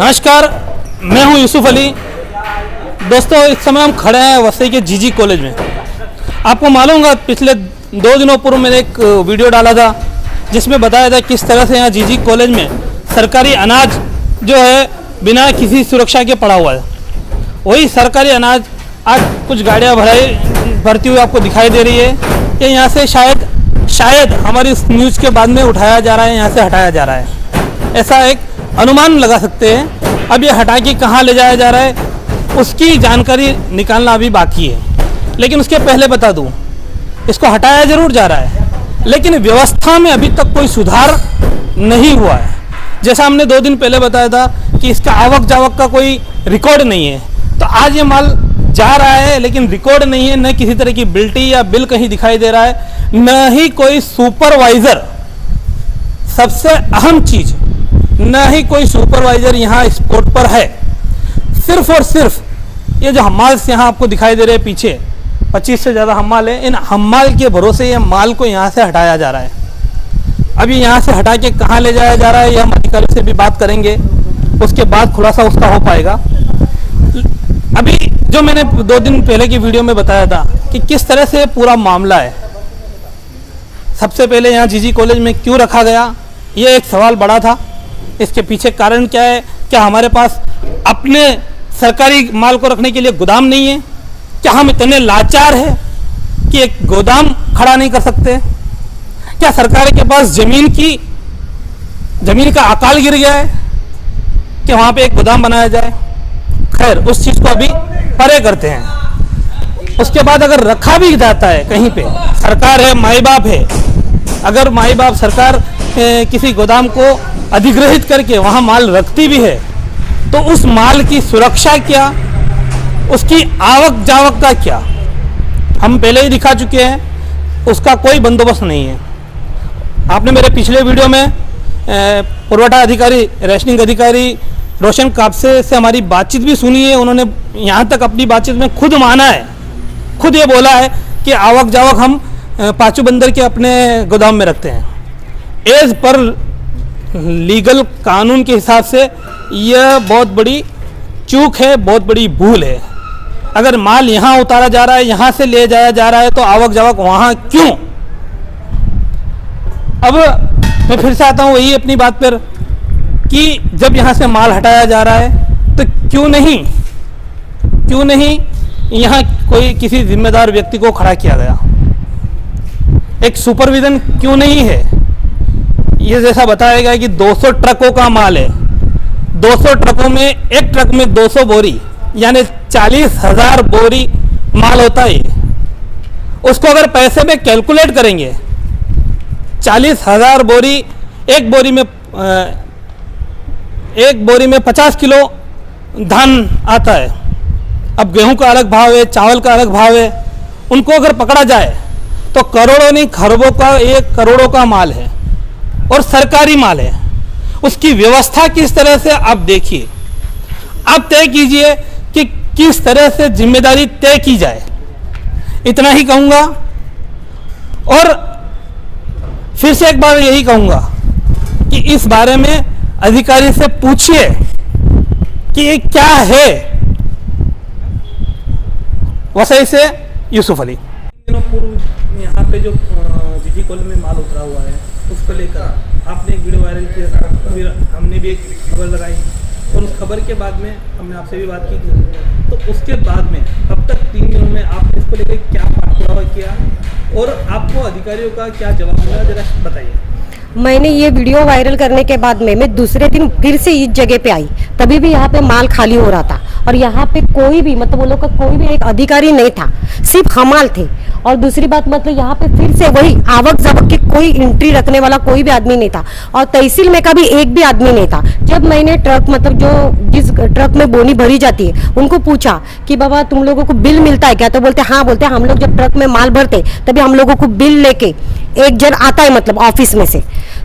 नमस्कार, मैं हूं यूसुफ अली। दोस्तों, इस समय हम खड़े हैं वसई के जीजी कॉलेज में। आपको मालूम है, पिछले 2 दिनों पूर्व मैंने एक वीडियो डाला था जिसमें बताया था किस तरह से यहाँ जीजी कॉलेज में सरकारी अनाज जो है बिना किसी सुरक्षा के पड़ा हुआ है। वही सरकारी अनाज आज कुछ गाड़ियाँ भरती हुई आपको दिखाई दे रही है कि यहाँ से शायद हमारी इस न्यूज़ के बाद में उठाया जा रहा है, यहाँ से हटाया जा रहा है। ऐसा एक अनुमान लगा सकते हैं। अब ये हटा के कहाँ ले जाया जा रहा है उसकी जानकारी निकालना अभी बाकी है। लेकिन उसके पहले बता दूं, इसको हटाया ज़रूर जा रहा है, लेकिन व्यवस्था में अभी तक कोई सुधार नहीं हुआ है। जैसा हमने 2 दिन पहले बताया था कि इसका आवक जावक का कोई रिकॉर्ड नहीं है, तो आज ये माल जा रहा है लेकिन रिकॉर्ड नहीं है, न किसी तरह की बिल्टी या बिल कहीं दिखाई दे रहा है, न ही कोई सुपरवाइज़र। सबसे अहम चीज़, न ही कोई सुपरवाइज़र यहाँ स्पॉट पर है। सिर्फ और सिर्फ ये जो हम्माल यहाँ आपको दिखाई दे रहे हैं पीछे, 25 से ज़्यादा हम्माल है। इन हम्माल के भरोसे ये माल को यहाँ से हटाया जा रहा है। अभी यहाँ से हटा के कहाँ ले जाया जा रहा है, ये हम अधिकारी से भी बात करेंगे, उसके बाद खुलासा उसका हो पाएगा। अभी जो मैंने 2 दिन पहले की वीडियो में बताया था कि किस तरह से पूरा मामला है। सबसे पहले यहाँ जीजी कॉलेज में क्यों रखा गया, ये एक सवाल बड़ा था। इसके पीछे कारण क्या है? क्या हमारे पास अपने सरकारी माल को रखने के लिए गोदाम नहीं है? क्या हम इतने लाचार हैं कि एक गोदाम खड़ा नहीं कर सकते? क्या सरकार के पास जमीन का अकाल गिर गया है कि वहाँ पे एक गोदाम बनाया जाए? खैर, उस चीज़ को अभी परे करते हैं। उसके बाद अगर रखा भी जाता है कहीं पे, सरकार है, माई बाप है, अगर माई बाप सरकार किसी गोदाम को अधिग्रहित करके वहाँ माल रखती भी है, तो उस माल की सुरक्षा क्या, उसकी आवक जावक का क्या, हम पहले ही दिखा चुके हैं। उसका कोई बंदोबस्त नहीं है। आपने मेरे पिछले वीडियो में पुरवठा अधिकारी, रेशनिंग अधिकारी रोशन कापसे से हमारी बातचीत भी सुनी है। उन्होंने यहाँ तक अपनी बातचीत में खुद माना है, खुद ये बोला है कि आवक जावक हम पाचू बंदर के अपने गोदाम में रखते हैं। एज पर लीगल कानून के हिसाब से यह बहुत बड़ी चूक है, बहुत बड़ी भूल है। अगर माल यहाँ उतारा जा रहा है, यहाँ से ले जाया जा रहा है, तो आवक जावक वहाँ क्यों? अब मैं फिर से आता हूँ वही अपनी बात पर कि जब यहाँ से माल हटाया जा रहा है तो क्यों नहीं यहाँ कोई किसी जिम्मेदार व्यक्ति को खड़ा किया गया? एक सुपरविजन क्यों नहीं है? ये जैसा बताया गया कि 200 ट्रकों का माल है, 200 ट्रकों में एक ट्रक में 200 बोरी यानी 40,000 बोरी माल होता है। उसको अगर पैसे में कैलकुलेट करेंगे, 40,000 बोरी, एक बोरी में 50 किलो धान आता है। अब गेहूं का अलग भाव है, चावल का अलग भाव है। उनको अगर पकड़ा जाए तो करोड़ों नहीं खरबों का, 1 करोड़ों का माल है और सरकारी माल है। उसकी व्यवस्था किस तरह से, आप देखिए, आप तय कीजिए कि किस तरह से जिम्मेदारी तय की जाए। इतना ही कहूँगा। और फिर से एक बार यही कहूँगा कि इस बारे में अधिकारी से पूछिए कि ये क्या है। वसई से यूसुफ अली। दिनों पूर्व यहाँ पे जो जीजी कॉलेज में माल उतरा हुआ है, उसको लेकर आपने एक वीडियो वायरल किया था, फिर हमने भी एक खबर लगाई और उस खबर के बाद में हमने आपसे भी बात की थी। तो उसके बाद में अब तक 3 दिनों में आपने इसको लेकर क्या पाठपुरावा किया और आपको अधिकारियों का क्या जवाब मिला, जरा बताइए। मैंने ये वीडियो वायरल करने के बाद में मैं दूसरे दिन फिर से इस जगह पे आई, तभी भी यहाँ पे माल खाली हो रहा था और यहाँ पे कोई भी मतलब वो लोग का कोई भी एक अधिकारी नहीं था, सिर्फ हमाल थे। और दूसरी बात मतलब यहाँ पे फिर से वही आवक जावक की कोई एंट्री रखने वाला कोई भी आदमी नहीं था और तहसील में का भी एक भी आदमी नहीं था। जब मैंने ट्रक मतलब जो जिस ट्रक में बोनी भरी जाती है उनको पूछा कि बाबा तुम लोगों को बिल मिलता है क्या, तो बोलते हाँ, बोलते हम लोग जब ट्रक में माल भरते तभी हम लोगों को बिल लेके एक जन आता है मतलब ऑफिस में से,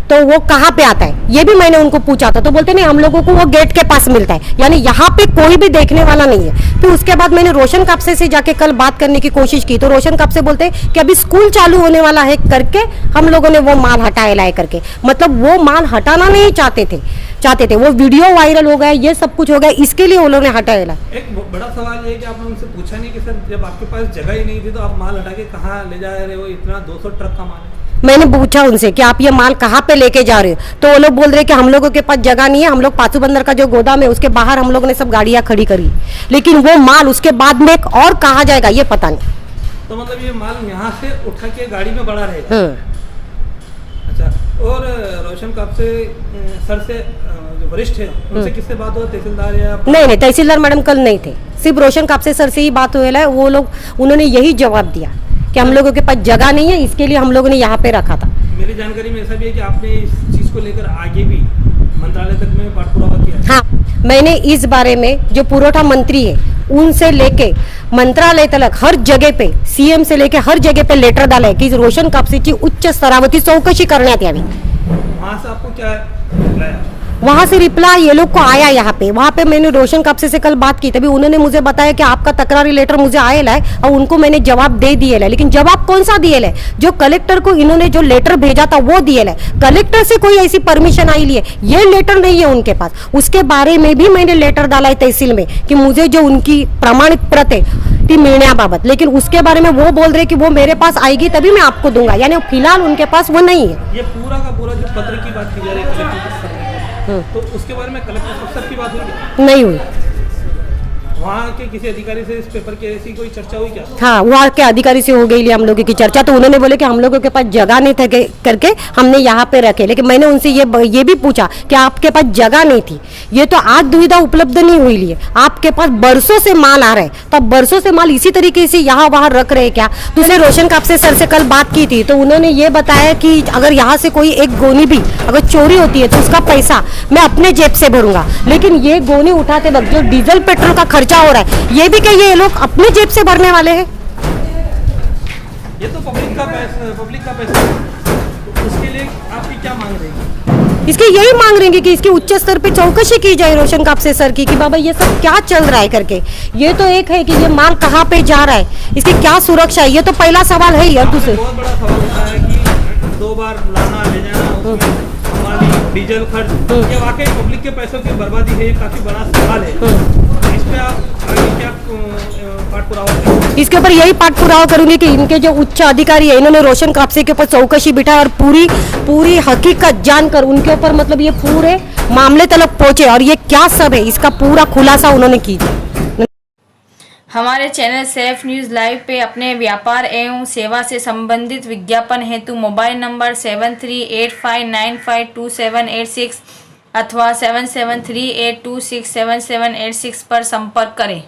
तो वो कहाँ पे आता है ये भी मैंने उनको पूछा था, तो बोलते नहीं हम लोगों को वो गेट के पास मिलता है, यानी यहाँ पे कोई भी देखने वाला नहीं है। फिर उसके बाद मैंने रोशन कापसे से जाके कल बात करने की कोशिश की, तो रोशन कापसे बोलते कि अभी स्कूल चालू होने वाला है करके हम लोगों ने वो माल हटाए लाए करके, मतलब वो माल हटाना नहीं चाहते थे। चाहते थे। वो वीडियो वायरल हो गया, ये सब कुछ हो गया, इसके लिए वो लोग ने हटाया। एक बड़ा सवाल ये है कि आपने उनसे पूछा नहीं कि सर जब आपके पास जगह ही नहीं थी तो आप माल हटा के कहाँ ले जा रहे हो, इतना 200 ट्रक का माल है। मैंने पूछा उनसे कि आप ये माल कहाँ पे लेके जा रहे हो, तो वो लोग बोल रहे कि हम लोगों के पास जगह नहीं है, हम लोग पासू बंदर का जो गोदाम है उसके बाहर हम लोग ने सब गाड़ियाँ खड़ी करी, लेकिन वो माल उसके बाद में और कहाँ जाएगा ये पता नहीं। तो मतलब ये माल यहाँ से उठा के गाड़ी में बढ़ा रहेगा। अच्छा, और रोशन कब से सर से जो वरिष्ठ है उनसे किससे बात हुआ, तहसीलदार या? नहीं, तहसीलदार मैडम कल नहीं थे, सिर्फ रोशन कापसे सर से ही बात हुई है। वो लोग उन्होंने यही जवाब दिया कि हम लोगों के पास जगह नहीं है, इसके लिए हम लोगों ने यहाँ पे रखा था। मेरी जानकारी में ऐसा भी है कि आपने इस चीज़ को लेकर आगे भी मंत्रालय तक में पाठपुरावा किया। हाँ, मैंने इस बारे में जो पुरवठा मंत्री है उनसे लेके मंत्रालय तक हर जगह पे, सीएम से लेके हर जगह पे लेटर डाला है की रोशन कापसेची उच्च स्तरावरती चौकशी करण्यात यावी। वहाँ से आपको क्या रिप्लाई आया? वहां से रिप्लाई ये लोग को आया यहाँ पे। वहां पे मैंने रोशन कापसे से कल बात की, तभी उन्होंने मुझे बताया कि आपका तकरारी लेटर मुझे आया है और उनको मैंने जवाब दे दिए है, लेकिन जवाब कौन सा दिए है? जो कलेक्टर को इन्होंने जो लेटर भेजा था वो दिए है। कलेक्टर से कोई ऐसी परमिशन आई लिए, ये लेटर नहीं है उनके पास। उसके बारे में भी मैंने लेटर डाला है तहसील में कि मुझे जो उनकी प्रमाणित प्रत है मिलने, लेकिन उसके बारे में वो बोल रहे कि वो मेरे पास आएगी तभी मैं आपको दूंगा, यानी फिलहाल उनके पास वो नहीं है। ये पूरा का पूरा जो पत्र की बात की जा रही है कलेक्टर स्तर में, तो उसके बारे में कलेक्टर अफसर की बात हुई नहीं हुई। वहाँ के किसी अधिकारी से इस पेपर की ऐसी कोई चर्चा हुई क्या? हाँ, वहाँ के अधिकारी से हो गई हम लोगों की चर्चा, तो उन्होंने बोले कि हम लोगों के पास जगह नहीं थे करके हमने यहाँ पे रखे, लेकिन मैंने उनसे ये भी पूछा कि आपके पास जगह नहीं थी, ये तो आज दुविधा उपलब्ध नहीं हुई लिए, आपके पास बरसों से माल आ रहा है, तो बरसों से माल इसी तरीके से यहाँ वहाँ रख रहे क्या? दूसरे रोशन कापसे सर से कल बात की थी, तो उन्होंने ये बताया कि अगर यहाँ से कोई एक गोनी भी अगर चोरी होती है तो उसका पैसा मैं अपने जेब से भरूंगा, लेकिन ये गोनी उठाते वक्त जो डीजल पेट्रोल का खर्चा हो रहा है ये भी कहिए ये लोग अपने जेब से भरने वाले हैं। ये तो पब्लिक का पैसा है, तो उसके लिए आपकी क्या मांग रही? इसकी यही मांग रहे हैं कि इसकी उच्च स्तर पे चौकशी की जाए रोशन कापसे सर की कि बाबा ये सब क्या चल रहा है करके। ये तो एक है कि ये माल कहाँ पे जा रहा है, इसकी क्या सुरक्षा है, ये तो पहला सवाल है ही। और दूसरे बहुत बड़ा सवाल होता है कि 2 बार लाना ले जाना, उसमें डीजल खर्च, ये वाकई पब्लिक के पैसों की बर्बादी है, ये काफी बड़ा सवाल है। इस पे आप आगे क्या पाठपुरावा करेंगे? इसके ऊपर यही पाठपुरावा करूंगी कि इनके जो उच्च अधिकारी है इन्होंने रोशन कापसे के ऊपर चौकशी बिठाई और पूरी हकीकत जानकर उनके ऊपर मतलब ये पूरे मामले तक पहुंचे और ये क्या सब है इसका पूरा खुलासा उन्होंने कीजिए। हमारे चैनल सेफ न्यूज़ लाइव पे अपने व्यापार एवं सेवा से संबंधित विज्ञापन हेतु मोबाइल नंबर 7385952786 अथवा 7738267786 पर संपर्क करें।